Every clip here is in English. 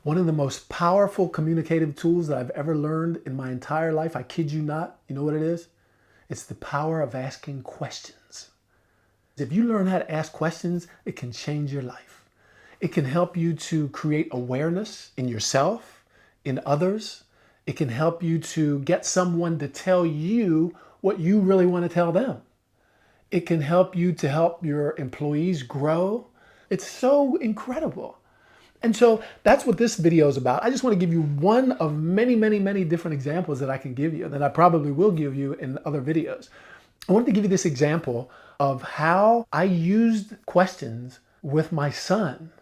One of the most powerful communicative tools that I've ever learned in my entire life, I kid you not, you know what it is? It's the power of asking questions. If you learn how to ask questions, it can change your life. It can help you to create awareness in yourself, in others. It can help you to get someone to tell you what you really want to tell them. It can help you to help your employees grow. It's so incredible. And so that's what this video is about. I just want to give you one of many, many, many different examples that I can give you, that I probably will give you in other videos. I wanted to give you this example of how I used questions with my son.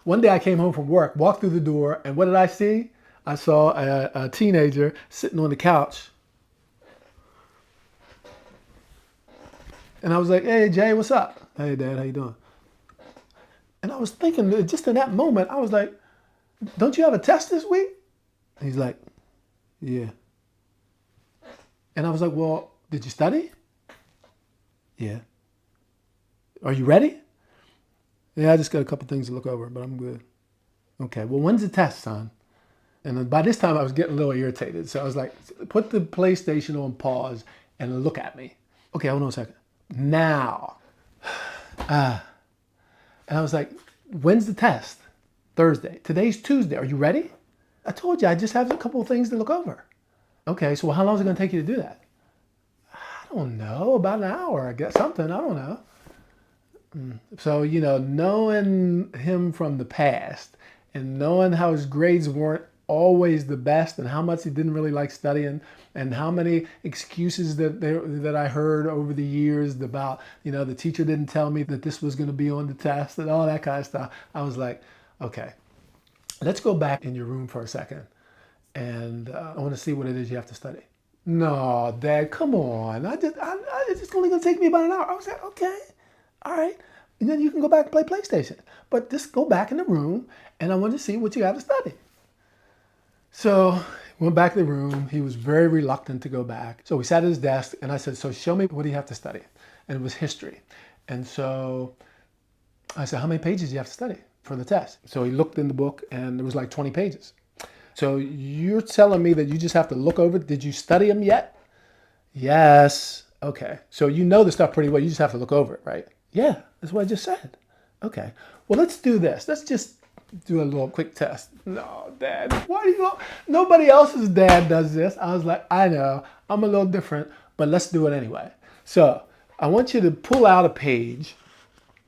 One day I came home from work, walked through the door, and what did I see? I saw a teenager sitting on the couch. And I was like, "Hey, Jay, what's up?" "Hey, Dad, how you doing?" And I was thinking, just in that moment, I was like, "Don't you have a test this week?" And he's like, "Yeah." And I was like, "Well, did you study?" "Yeah." "Are you ready?" "Yeah, I just got a couple things to look over, but I'm good." "Okay, well, when's the test, son?" And then by this time, I was getting a little irritated. So I was like, "Put the PlayStation on pause and look at me." "Okay, hold on a second. Now." And I was like, "When's the test?" "Thursday." "Today's Tuesday. Are you ready?" "I told you, I just have a couple of things to look over." "Okay, so how long is it going to take you to do that?" "I don't know, about an hour, I guess, something, I don't know." So, knowing him from the past and knowing how his grades weren't always the best and how much he didn't really like studying and how many excuses that I heard over the years about, the teacher didn't tell me that this was going to be on the test and all that kind of stuff. I was like, okay, let's go back in your room for a second. And I want to see what it is you have to study. "No, Dad, come on. It's just only going to take me about an hour." I was like, "Okay, all right. And then you can go back and play PlayStation. But just go back in the room and I want to see what you have to study." So went back to the room. He was very reluctant to go back. So we sat at his desk and I said, "So show me what do you have to study?" And it was history. And so I said, "How many pages do you have to study for the test?" So he looked in the book and there was like 20 pages. "So you're telling me that you just have to look over it? Did you study them yet?" "Yes." "Okay. So you know the stuff pretty well. You just have to look over it, right?" "Yeah, that's what I just said." "Okay. Well, let's do this. Let's just do a little quick test." "No, Dad. Why do you? Nobody else's dad does this." I was like, "I know. I'm a little different, but let's do it anyway." So I want you to pull out a page.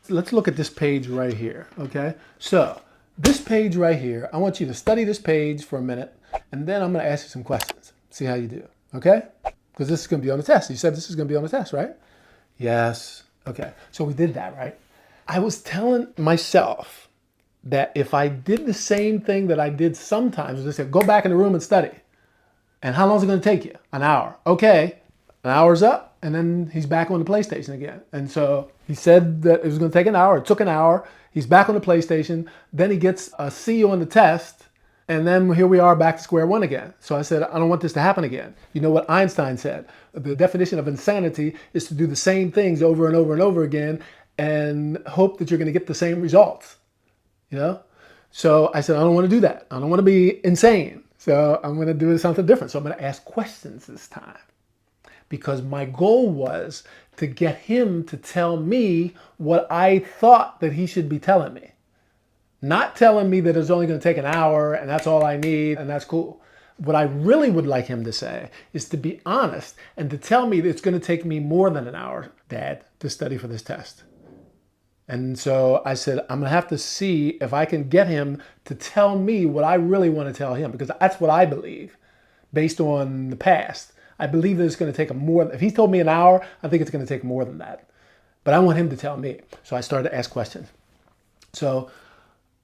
Let's look at this page right here, okay? So this page right here, I want you to study this page for a minute, and then I'm going to ask you some questions. See how you do, okay? Because this is going to be on the test. You said this is going to be on the test, right? "Yes." "Okay." So we did that, right? I was telling myself that if I did the same thing that I did sometimes, I said, "Go back in the room and study." "And how long is it going to take you?" "An hour." "Okay." An hour's up, and then he's back on the PlayStation again. And so he said that it was going to take an hour. It took an hour. He's back on the PlayStation. Then he gets a C on the test. And then here we are back to square one again. So I said, I don't want this to happen again. You know what Einstein said? The definition of insanity is to do the same things over and over and over again and hope that you're going to get the same results. So I said, I don't want to do that. I don't want to be insane. So I'm going to do something different. So I'm going to ask questions this time. Because my goal was to get him to tell me what I thought that he should be telling me. Not telling me that it's only going to take an hour and that's all I need and that's cool. What I really would like him to say is to be honest and to tell me that it's going to take me more than an hour, Dad, to study for this test. And so I said, I'm going to have to see if I can get him to tell me what I really want to tell him, because that's what I believe based on the past. I believe that it's going to take him more. If he told me an hour, I think it's going to take more than that. But I want him to tell me. So I started to ask questions. So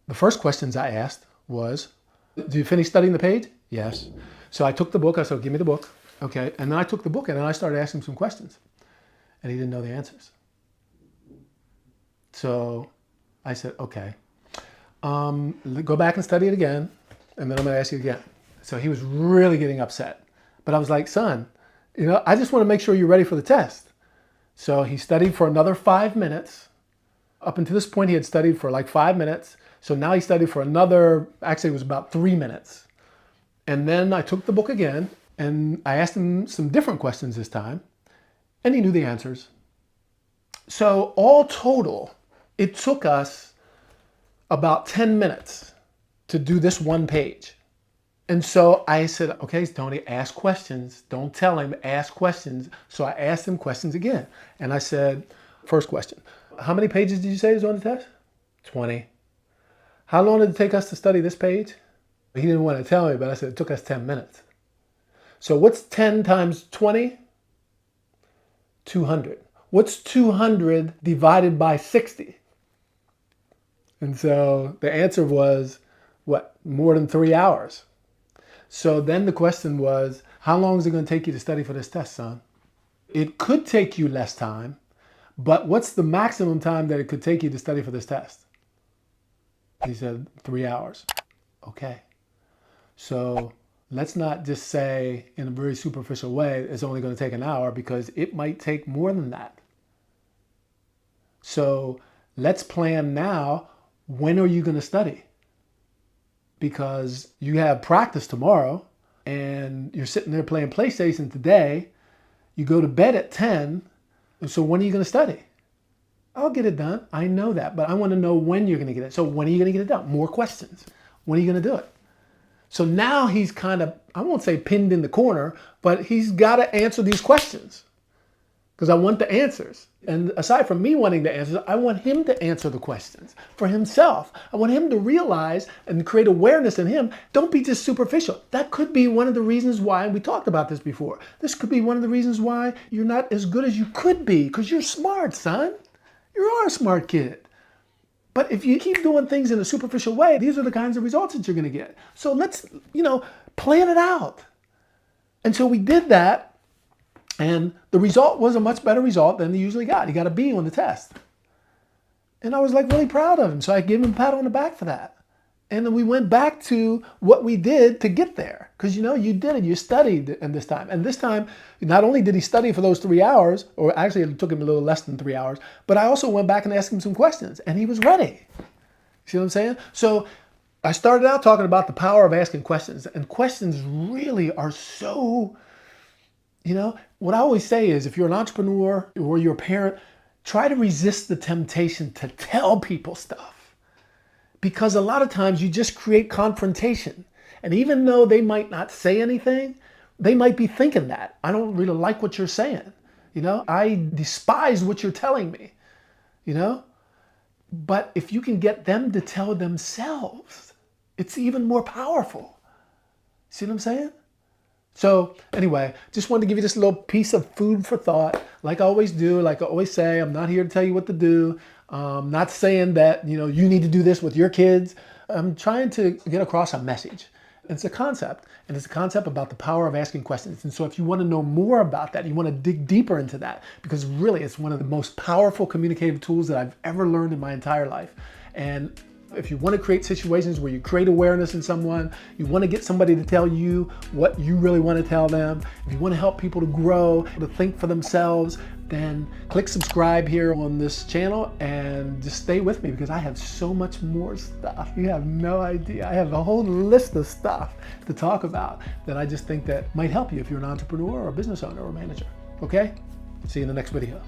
the first questions I asked was, "Did you finish studying the page?" "Yes." So I took the book. I said, "Give me the book." Okay. And then I took the book and then I started asking him some questions. And he didn't know the answers. So I said, "Okay, go back and study it again. And then I'm going to ask you again." So he was really getting upset. But I was like, "Son, I just want to make sure you're ready for the test." So he studied for another 5 minutes. Up until this point, he had studied for like 5 minutes. So now he studied for another, actually it was about 3 minutes. And then I took the book again and I asked him some different questions this time, and he knew the answers. So all total, it took us about 10 minutes to do this one page. And so I said, okay, Tony, ask questions. Don't tell him, ask questions. So I asked him questions again. And I said, first question, how many pages did you say is on the test? 20. How long did it take us to study this page? He didn't want to tell me, but I said, it took us 10 minutes. So what's 10 times 20? 200. What's 200 divided by 60? And so the answer was, what, more than 3 hours. So then the question was, how long is it going to take you to study for this test, son? It could take you less time, but what's the maximum time that it could take you to study for this test? He said 3 hours. Okay. So let's not just say in a very superficial way, it's only going to take an hour, because it might take more than that. So let's plan now, when are you going to study? Because you have practice tomorrow and you're sitting there playing PlayStation today. You go to bed at 10. So when are you going to study? I'll get it done. I know that, but I want to know when you're going to get it. So when are you going to get it done? More questions. When are you going to do it? So now he's kind of, I won't say pinned in the corner, but he's got to answer these questions because I want the answers. And aside from me wanting the answers, I want him to answer the questions for himself. I want him to realize and create awareness in him. Don't be just superficial. That could be one of the reasons why, and we talked about this before, this could be one of the reasons why you're not as good as you could be, because you're smart, son. You are a smart kid. But if you keep doing things in a superficial way, these are the kinds of results that you're going to get. So let's, plan it out. And so we did that. And the result was a much better result than he usually got. He got a B on the test. And I was like really proud of him. So I gave him a pat on the back for that. And then we went back to what we did to get there. Because you did it. You studied in this time. And this time, not only did he study for those 3 hours, or actually it took him a little less than 3 hours, but I also went back and asked him some questions. And he was ready. See what I'm saying? So I started out talking about the power of asking questions. And questions really are so... what I always say is, if you're an entrepreneur or you're a parent, try to resist the temptation to tell people stuff. Because a lot of times you just create confrontation. And even though they might not say anything, they might be thinking that. I don't really like what you're saying. I despise what you're telling me. But if you can get them to tell themselves, it's even more powerful. See what I'm saying? So anyway, just wanted to give you this little piece of food for thought. Like I always do, like I always say, I'm not here to tell you what to do. Not saying that, you need to do this with your kids. I'm trying to get across a message. It's a concept, and it's a concept about the power of asking questions. And so if you want to know more about that, you want to dig deeper into that, because really it's one of the most powerful communicative tools that I've ever learned in my entire life. And if you want to create situations where you create awareness in someone, you want to get somebody to tell you what you really want to tell them, if you want to help people to grow, to think for themselves, then click subscribe here on this channel and just stay with me, because I have so much more stuff. You have no idea. I have a whole list of stuff to talk about that I just think that might help you if you're an entrepreneur or a business owner or manager. Okay? See you in the next video.